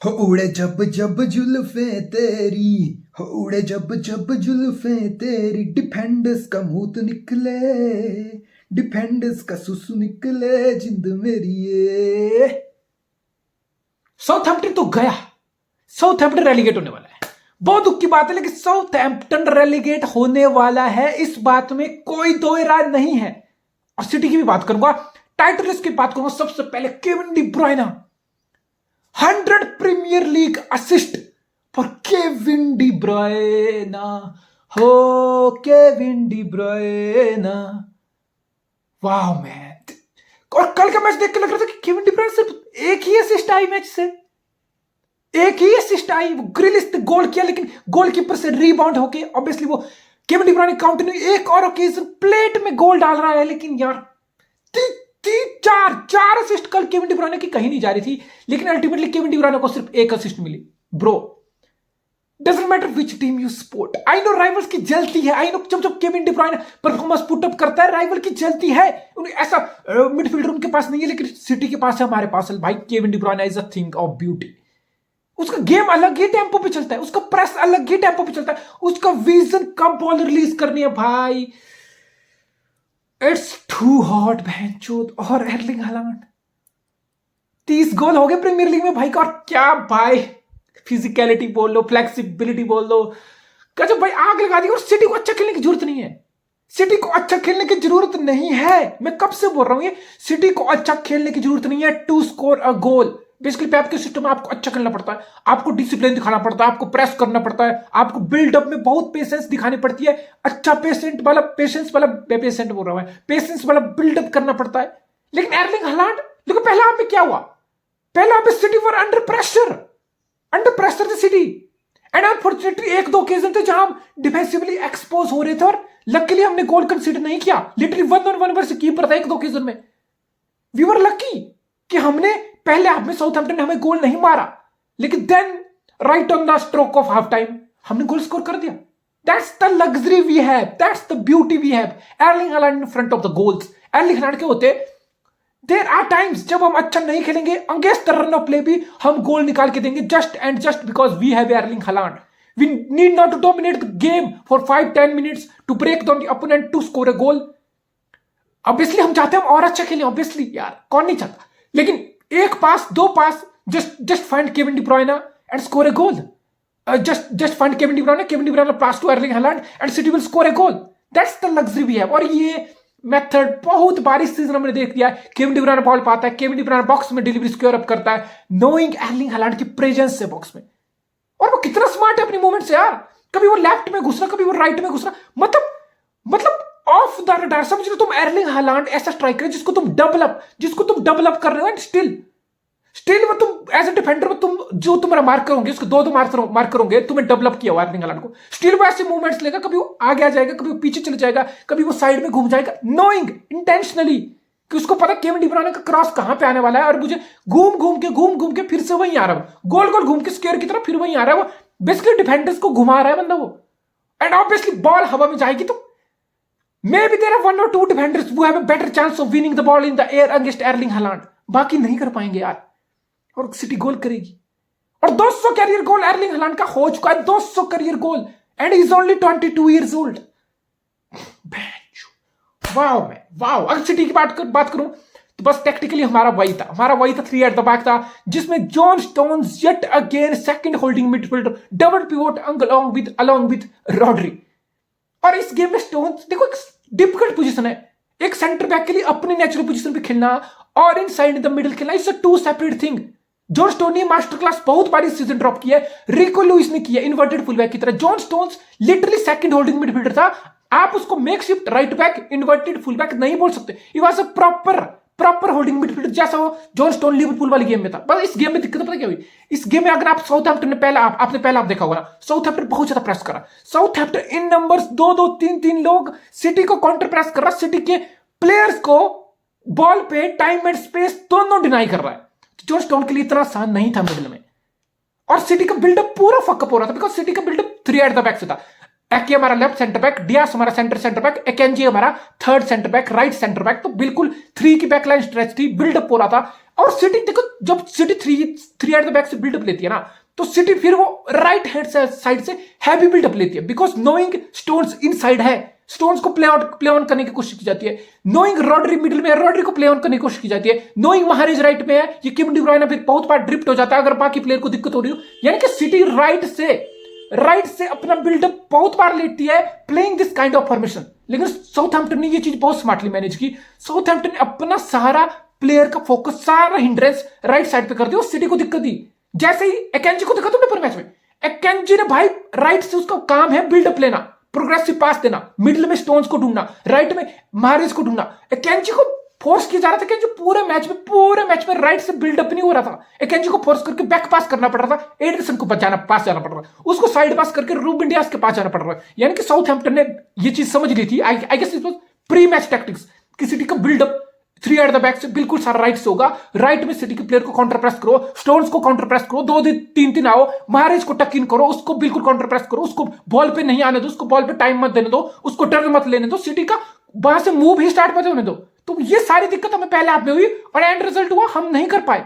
हो उड़े जब जब जुल्फे तेरी, हो उड़े जब जब जुल्फे तेरी, डिफेंडर्स का मुंह तो निकले, डिफेंडर्स का सुसु निकले, जिंद मेरी ये। साउथहैम्पटन तो गया, साउथहैम्पटन रेलीगेट होने वाला है। बहुत दुख की बात है, लेकिन साउथहैम्पटन रेलीगेट होने वाला है, इस बात में कोई दो राय नहीं है। और सिटी की भी बात करूंगा, टाइटल लिस्ट की बात करूंगा। सबसे पहले Kevin De Bruyne, 100 premier league assist for Kevin De Bruyne. हो केविन डी ब्रुयना, वाह मैन। और कल का मैच देख के लग रहा था कि केविन डी ब्रुयना सिर्फ एक ही असिस्ट आई मैच से, एक ही असिस्ट आई। ग्रिलिश ने गोल किया, लेकिन गोलकीपर से रीबाउंड होके ऑब्वियसली वो केविन डी ब्रुयना कंटिन्यू एक और ओकेजन प्लेट में गोल डाल रहा है। लेकिन यार चार असिस्ट कल केविन डी ब्रुयना की कहीं नहीं जा रही थी, लेकिन अल्टीमेटली केविन डी ब्रुयना को सिर्फ एक असिस्ट मिली। Bro, doesn't matter which team you support, I know rivals की जलती है, आई नो जब Kevin De Bruyne performance put up करता है राइवल की जलती है। ऐसा मिडफील्डर उनके पास नहीं है, लेकिन सिटी के पास है, हमारे पास है। भाई Kevin De Bruyne is a thing of beauty. उसका गेम अलग ही टेम्पो पे चलता है, उसका प्रेस अलग ही टेम्पो पे चलता है, उसका विजन कब बॉल रिलीज करनी है भाई, इट्स टू हॉट बहनचोद। और एर्लिंग हालैंड 30 गोल हो गए प्रीमियर लीग में भाई का। और क्या भाई, फिजिकलिटी बोल लो, फ्लेक्सिबिलिटी बोल लो, क्या भाई आग लगा दी। और सिटी को अच्छा खेलने की जरूरत नहीं है, सिटी को अच्छा खेलने की जरूरत नहीं है। मैं कब से बोल रहा हूं ये, सिटी को अच्छा खेलने की जरूरत नहीं है to score a goal. Basically Pep के सिस्टम में आपको अच्छा खेलना पड़ता है, आपको डिसिप्लिन दिखाना पड़ता है, आपको प्रेस करना पड़ता है, आपको बिल्डअप में बहुत पेशेंस दिखानी पड़ती है। अच्छा पेशेंस वाला पेशेंट बोल रहा हूं, पेशेंस वाला बिल्डअप करना पड़ता है। लेकिन एर्लिंग हालैंड, देखो पहला हाफ में क्या हुआ, पहला हाफ में city were under pressure the city. And unfortunately एक दो ओकेजन थे जहां हम डिफेंसिवली एक्सपोज हो रहे थे, और लकीली हमने गोल कंसीडर नहीं किया। लिटरली 1-on-1 वर्सेस कीपर था एक दो ओकेजन में। वी वर लकी कि हमने पहले हाफ में साउथहैम्पटन ने हमें गोल नहीं मारा, लेकिन then right on the stroke of half time हमने गोल स्कोर कर दिया। That's the luxury we have, that's the beauty we have. Erling Haaland in front of the goals. Erling Haaland के होते देयर आर टाइम्स जब हम अच्छा नहीं खेलेंगे, against the run of play भी हम गोल निकाल के देंगे, just because we have Erling Haaland. We need not to dominate the game for 5-10 minutes to break down the opponent to score a goal. Obviously हम चाहते हैं हम और अच्छा खेलें, obviously यार कौन नहीं चाहता, लेकिन एक पास दो पास, just find Kevin De Bruyne and score a goal. Just find Kevin De Bruyne pass to Erling Haaland and City will score a goal. That's the luxury we have. और ये मेथड बहुत बार इस सीजन हमने देख लिया है। Kevin De ब्रुयने ball पाता है, केविन डी ब्रुयने बॉक्स में डिलीवरी स्क्वायर अप करता है, नोइंग एर्लिंग हालैंड की प्रेजेंस से बॉक्स में। और वो कितना स्मार्ट है अपनी मूवमेंट से यार, कभी वो लेफ्ट में घुस रहा, कभी वो राइट में घुस रहा, मतलब ऑफ द रडार। समझ लो तुम एर्लिंग हालैंड ऐसा स्ट्राइकर है जिसको तुम डबल अप कर रहे हो, एंड स्टिल वो तुम एज ए डिफेंडर तुम जो तुम्हारा मार्क करोगे उसको दो मार्क करोगे, तुम्हें डबल अप किया हुआ एर्लिंग हालैंड को। स्टिल वो ऐसे मूवमेंट्स लेगा, कभी वो आगे आ जाएगा, कभी वो पीछे चले जाएगा, कभी वो साइड में घूम जाएगा, नोइंग इंटेंशनली कि उसको पता केविन डी ब्रुयने का क्रॉस कहां पे आने वाला है, और मुझे घूम के फिर से वहीं आ रहा है, गोल घूम के स्क्वायर की तरफ फिर वहीं आ रहा है। वो बेसिकली डिफेंडर्स को घुमा रहा है बंदा वो, एंड ऑब्वियसली बॉल हवा में जाएगी तो maybe there are 1 or 2 defenders who have a better chance of winning the ball in the air against Erling Haaland, बाकी नहीं कर पाएंगे यार, और सिटी गोल करेगी। और 200 कैरियर गोल एर्लिंग हालैंड का हो चुका है, 200 career goal, and he is only 22 years old। Wow man wow. अगर सिटी की बात करूं तो बस टेक्निकली हमारा वही था 3 एट द बैक था, जिसमें John stones yet again second holding midfielder, double pivot along with Rodri. और इस गेम में स्टोन्स देखो एक डिफिकल्ट पोजीशन है, एक सेंटर बैक के लिए अपनी नेचुरल पोजीशन पे खेलना और इनसाइड द मिडिल खेलना, it's a two separate thing. John Stone ने मास्टर क्लास बहुत बार इस सीजन ड्रॉप किया है, रिको लुइस ने किया इन्वर्टेड फुलबैक की तरह। John stones literally second holding midfielder था, आप उसको makeshift right back inverted full-back नहीं बोल सकते, he was a proper holding midfielder, जैसा वो जॉन स्टोन लिवरपूल वाली गेम में था। बस इस गेम में दिक्कत पता क्या हुई, इस गेम में अगर आप साउथहैम्पटन ने आपने पहला देखा होगा ना, साउथहैम्पटन बहुत ज्यादा प्रेस करा, साउथहैम्पटन इन नंबर्स 2-2 3-3 लोग सिटी को काउंटर प्रेस कर रहा, सिटी के प्लेयर्स को बॉल पे टाइम एंड स्पेस दोनों डिनाई कर रहा है। जॉन स्टोन के लिए इतना आसान नहीं था मिडिल में, और सिटी का बिल्डअप पूरा फकअप हो रहा था, बिकॉज सिटी का बिल्डअप 3 एट द बैक से था। एके हमारा लेफ्ट सेंटर बैक, डियास हमारा सेंटर बैक, एकेंजी हमारा third centre back, right centre back. तो बिल्कुल 3 की बैकलाइन स्ट्रेच थी, बिल्डअप हो रहा था। और सिटी देखो, जब city three eight the back से बिल्डअप लेती है ना, तो सिटी फिर वो राइट हैंड साइड से हैवी बिल्डअप लेती है, बिकॉज नोइंग स्टोन्स इनसाइड है, स्टोन्स को प्ले ऑन करने की कोशिश की जाती है। नोइंग रॉड्री मिडिल में, रॉड्री को प्ले ऑन करने की कोशिश की जाती है। नोइंग महारेज राइट में है, ये केविन डी ब्रुयने फिर बहुत बार ड्रिफ्ट हो जाता है अगर बाकी प्लेयर को दिक्कत हो रही हो। यानी कि सिटी राइट से अपना बिल्डअप बहुत बार लेती है, playing this kind of formation. लेकिन साउथहैम्पटन ने ये चीज बहुत स्मार्टली मैनेज की। साउथहैम्पटन ने अपना सारा प्लेयर का फोकस, सारा हिंड्रेंस राइट साइड पे कर दिया और सिटी को दिक्कत दी। जैसे ही एकेंजी को देखा तुमने पूरे मैच में, एकेंजी ने भाई राइट से, उसका काम है बिल्डअप लेना, प्रोग्रेसिव पास देना, मिडिल में स्टोन्स को ढूंढना, राइट में महारेज को ढूंढना। एकेंजी को फोर्स किया जा रहा था कि जो पूरे मैच में राइट से बिल्डअप नहीं हो रहा था। एकेंजी को फोर्स करके बैक पास करना पड़ रहा था, एडरसन को पास जाना पड़ रहा था, उसको साइड पास करके रूबेन डियास के पास जाना पड़ रहा है। यानी कि साउथहैम्पटन ने ये चीज समझ ली थी। I guess it was pre match tactics कि सिटी का बिल्डअप 3 एट द बैक से बिल्कुल सारा राइट से होगा। राइट में सिटी के प्लेयर को काउंटर प्रेस करो, स्टोन्स को काउंटर प्रेस करो, 2-3 आओ, महारेज को टक इन करो, उसको बिल्कुल काउंटर प्रेस करो, उसको बॉल पे नहीं आने दो, उसको बॉल पे टाइम मत देने दो, उसको टर्न मत लेने दो, सिटी का वहां से मूव ही स्टार्ट मत होने दो। तो ये सारी दिक्कत हमें पहले हाफ में हुई और एंड रिजल्ट हुआ हम नहीं कर पाए।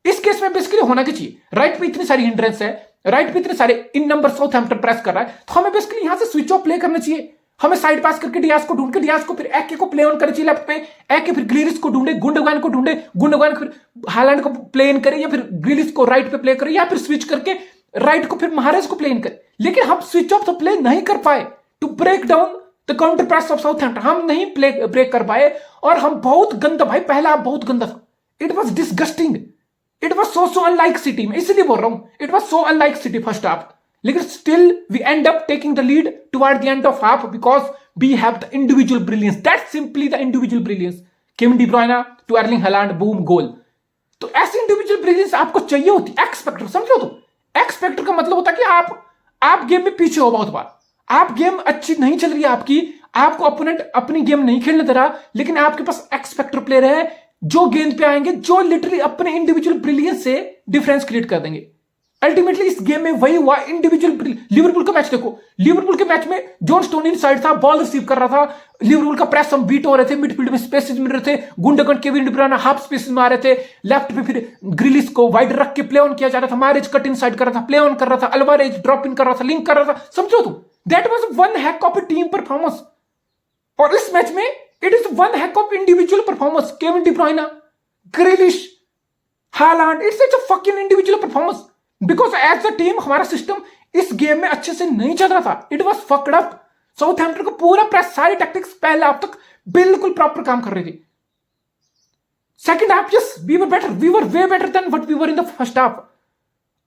इस केस में बेसिकली होना क्या चाहिए, राइट पे इतनी सारी हिंड्रेंस है, राइट पे इतने सारे इन नंबर साउथहैम्पटन प्रेस कर रहा है, तो हमें बेसिकली यहां से स्विच ऑफ प्ले करना चाहिए। हमें साइड पास करके डियास को ढूंढ के, डियास को फिर एके को प्ले ऑन करना चाहिए लेफ्ट पे, एके फिर ग्रिलिश को ढूंढे, गुंडोगान को ढूंढे, गुंडोगान फिर हालैंड को प्ले इन करे, या फिर ग्रिलिश को राइट पे प्ले करे, या फिर स्विच करके राइट को फिर महारेज को प्ले इन करे। लेकिन हम स्विच ऑफ तो प्ले नहीं कर पाए to break down the counter press of Southampton. हम नहीं ब्रेक कर पाए और हम बहुत गंदा, भाई पहला हाफ बहुत गंदा था। It was disgusting, it was so unlike City. मैं इसलिए बोल रहा हूं it was so unlike City first half. लेकिन still we end up taking the lead toward the end of half because we have the individual brilliance, that's simply the individual brilliance. Kevin De Bruyne to Erling Haaland, boom, goal. तो ऐसी individual brilliance आपको चाहिए होती, x factor समझो। तो x factor का मतलब होता है कि आप गेम में पीछे हो बहुत बार, आप गेम अच्छी नहीं चल रही है आपकी, आपको अपोनेंट अपनी गेम नहीं खेलने दे रहा, लेकिन आपके पास एक्स फैक्टर प्लेयर है जो गेंद पे आएंगे, जो लिटरली अपने इंडिविजुअल ब्रिलियंस से डिफरेंस क्रिएट कर देंगे। अल्टीमेटली इस गेम में वही हुआ, इंडिविजुअल। लिवरपूल का मैच देखो, लिवरपूल के मैच में जॉन स्टोन इनसाइड था, बॉल रिसीव कर रहा था, लिवरपूल का प्रेस हम बीट हो रहे थे, मिडफील्ड में स्पेसेस मिल रहे थे, Gundogan, Kevin De ब्रुयने half spaces में आ रहे थे, लेफ्ट पे फिर ग्रिलिश को वाइड रख के प्ले ऑन किया जा रहा था, महारेज कट इनसाइड कर रहा था, प्ले ऑन कर रहा था, अल्वारेज ड्रॉप इन कर रहा था, लिंक कर रहा था। समझो तुम, that was one heck of a team performance. और इस मैच में it is one heck of individual performance. Kevin De Bruyne, Grealish, Haaland, it's a fucking individual performance. Because as a team हमारा system इस game में अच्छे से नहीं चल रहा था, it was fucked up. Southampton का पूरा प्रेस, सारी टैक्टिक्स पहले हाफ तक बिल्कुल प्रॉपर काम कर रही थी। Second half yes we were better, we were way better than what we were in the first half.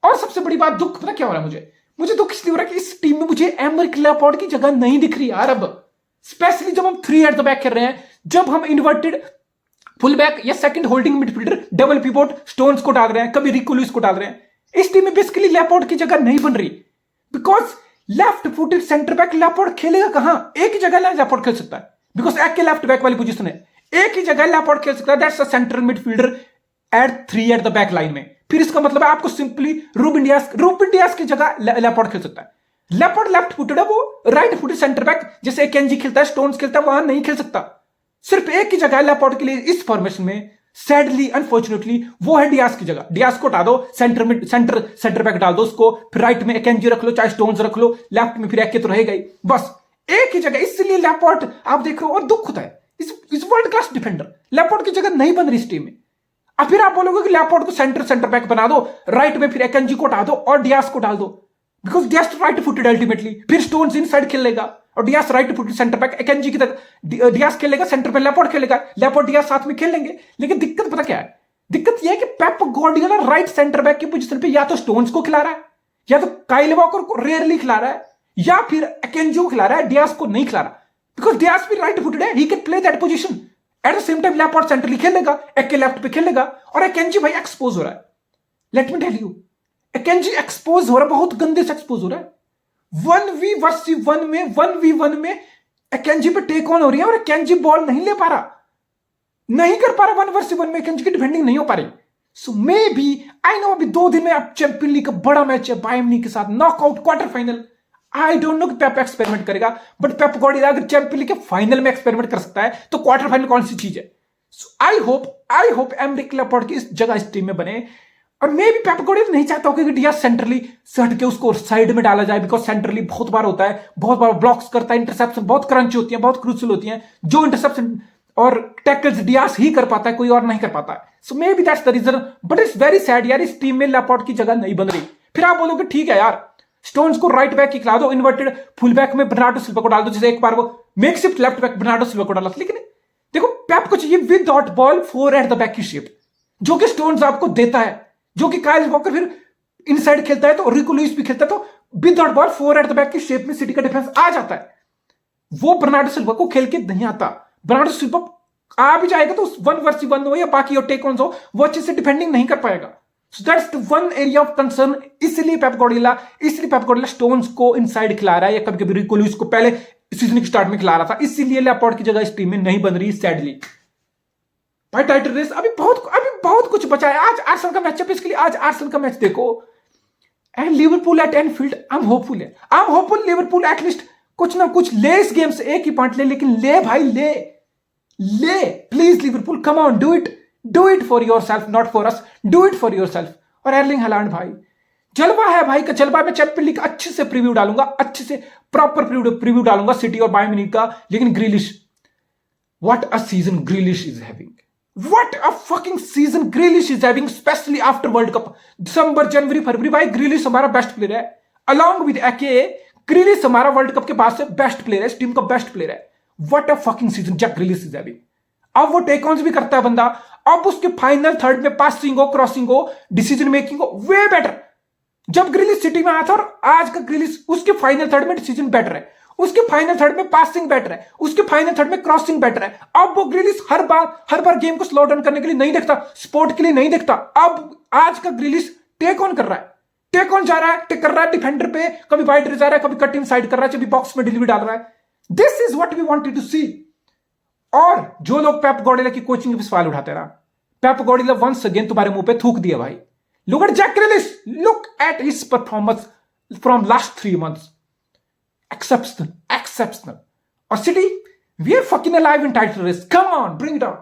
और सबसे बड़ी बात, दुख पता क्या हो रहा है मुझे दुख इसलिए हो रहा है कि इस टीम में मुझे एमरिक लैपोर्ट की जगह नहीं दिख रही यार। अब स्पेशली जब हम 3 एट द बैक खेल रहे हैं, जब हम इन्वर्टेड फुल बैक या second holding midfielder, double pivot stones को डाल रहे हैं, कभी रिको लुइस को डाल रहे हैं, इस टीम में बेसिकली लैपोर्ट की जगह नहीं बन रही। Because left footed centre back Laporte खेलेगा कहां? एक ही जगह लैपोर्ट खेल सकता है, बिकॉज एक के लेफ्ट बैक वाली पोजीशन है, एक ही जगह लैपोर्ट खेल सकता है, that's a central midfielder at 3 at the back line में। फिर इसका मतलब है आपको सिंपली रूबेन डियास की जगह लैपोर्ट खेल सकता है। लैपोर्ट लेफ्ट फुटेड है, वो राइट फुटेड सेंटर बैक जैसे एकेंजी खेलता है, स्टोन्स खेलता है, वहां नहीं खेल सकता। सिर्फ एक ही जगह लैपोर्ट के लिए इस फॉर्मेशन में, सैडली अनफॉर्चुनेटली, वो है डियास की जगह। डियास को हटा दो, सेंटर बैक डाल दो उसको, फिर राइट में एकेंजी रख लो, चाहे स्टोन्स रख लो, लेफ्ट में फिर एके तो रहेगा ही, बस एक ही जगह। इसलिए लैपोर्ट आप देख रहे हो और दुख होता है, इस वर्ल्ड क्लास डिफेंडर लैपोर्ट की जगह नहीं बन रही इस टीम में। अब फिर आप बोलोगे कि लैपोर्ट को सेंटर बैक बना दो, राइट में फिर एकेंजी को हटा दो और डियास को डाल दो, because Dias right footed ultimately, फिर स्टोन्स इनसाइड खेलेगा और Dias right footed centre back, Akanji की तरह डियास खेलेगा, सेंटर पे लैपोर्ट खेलेगा, लैपोर्ट डियास साथ में खेल लेंगे। लेकिन दिक्कत पता क्या है? दिक्कत यह है कि Pep Guardiola right centre back की पोजीशन पे या तो स्टोन्स को खिला रहा है, या तो काइल वॉकर को रेयरली खिला रहा है, या फिर एकेंजी को खिला रहा है, डियास को नहीं खिला रहा, बिकॉज डियास भी राइट फुटेड है, he can play that position. At the same time Laporte centrally खेलेगा, एके लेफ्ट पे खेलेगा, और एकेंजी भाई एक्सपोज हो रहा है। Let me tell you, Akanji expose हो रहा है, बहुत गंदे से एक्सपोज हो रहा है। 1v1 में एकेंजी पे टेक ऑन हो रही है और एकेंजी बॉल नहीं ले पा रहा, नहीं कर पा रहा। 1v1 में एकेंजी की डिफेंडिंग नहीं हो पा रही। सो मे बी, आई नो अभी 2 दिन में अब चैंपियन लीग का बड़ा मैच है बायर्न म्यूनिख के साथ, knockout quarter final. I don't know कि पेप एक्सपेरिमेंट करेगा, बट पेप गार्डियोला अगर चैंपियंस लीग के फाइनल में एक्सपेरिमेंट कर सकता है तो क्वार्टर फाइनल कौन सी चीज है? आई होप एमरिक लैपोर्ट की इस जगह इस टीम में बने। और मैं भी पेप गार्डियोला नहीं चाहता हूं कि डियास सेंट्रली से हट के उसको साइड में डाला जाए, बिकॉज सेंट्रली बहुत बार होता है, बहुत बार ब्लॉक्स करता है, इंटरसेप्शन बहुत क्रंच होती है, बहुत क्रूशियल होती है, जो इंटरसेप्शन और टैकल्स डियास ही कर पाता है, कोई और नहीं कर पाता है। So maybe that's the reason, but it's very sad यार, इस टीम में लैपोर्ट की जगह नहीं बन रही। फिर आप बोलोगे ठीक है यार, स्टोन्स को राइट बैक ही खिला दो, इन्वर्टेड फुल बैक में बर्नार्डो सिल्वा को डाल दो, जैसे एक बार वो makeshift left back Bernardo Silva को डाला था। लेकिन देखो पेप को चाहिए without ball 4 eight the back की शेप, जो कि स्टोन्स आपको देता है, जो कि काइल वॉकर फिर इनसाइड खेलता है तो रिको लुइस भी खेलता है, तो without ball 4 eight the back की शेप में सिटी का डिफेंस आ जाता है। वो बर्नार्डो सिल्वा को खेल के नहीं आता। बर्नार्डो सिल्वा आ भी जाएगा तो 1 वर्सेस 1 हो या बाकी और टेक ऑन्स हो, वो अच्छे से डिफेंडिंग नहीं कर पाएगा। So that's the one area of concern. इसलिए पेप गार्डियोला स्टोन्स को इनसाइड खिला रहा है, या कभी कभी रिको लुइस को पहले सीजन के स्टार्ट में खिला रहा था, इसीलिए लैपोर्ट की जगह इस टीम में नहीं बन रही सैडली। भाई टाइटल रेस अभी बहुत कुछ बचा है। आज आर्सेनल का मैच है, इसके लिए आज आर्सेनल का मैच देखो, and Liverpool at Anfield. I am hopeful Liverpool at least कुछ ना कुछ ले इस गेम से, एक ही पॉइंट ले, लेकिन ले भाई ले please Liverpool, come on, do it for yourself, not for us, do it for yourself. और एर्लिंग हालैंड भाई जलवा है भाई का जलवा। मैं चैंपियंस लीग का अच्छे से प्रीव्यू डालूंगा, अच्छे से प्रॉपर प्रीव्यू डालूंगा सिटी और बायर्न म्यूनिख का। लेकिन Grealish, what a season Grealish is having, what a fucking season Grealish is having, specially after world cup. दिसंबर, जनवरी, फरवरी, भाई ग्रिलिश हमारा बेस्ट प्लेयर है, अलॉन्ग विद एके। ग्रिलिश हमारा वर्ल्ड कप के बाद से बेस्ट प्लेयर है, इस टीम का बेस्ट प्लेयर है। What a fucking season Jack Grealish is having. अब वो टेक ऑन्स भी करता है बंदा, अब उसके फाइनल थर्ड में पासिंग हो, क्रॉसिंग हो, डिसीजन मेकिंग हो, वे बेटर। जब ग्रिलिश सिटी में आया था और आज का ग्रिलिश, उसके फाइनल थर्ड में डिसीजन बेटर है, उसके फाइनल थर्ड में पासिंग बेटर है, उसके फाइनल थर्ड में क्रॉसिंग बेटर है। अब वो ग्रिलिश हर बार गेम को स्लो डाउन करने के लिए नहीं देखता, स्पोर्ट के लिए नहीं देखता। अब आज का ग्रिलिश टेक ऑन कर रहा है, टेक ऑन जा रहा है, टेक कर रहा है डिफेंडर पे, कभी वाइड जा रहा है, कभी कट इन साइड कर रहा है, कभी बॉक्स में डिलीवरी डाल रहा है। This is what we wanted to see. और जो लोग पेप गार्डियोला की कोचिंग पे सवाल उठाते रहा, पेप गार्डियोला वंस अगेन तुम्हारे मुंह पे थूक दिया भाई। Look at Jack Grealish, look at his performance from last 3 months, exceptional. Or City, we are fucking alive in title race. Come on, bring it on.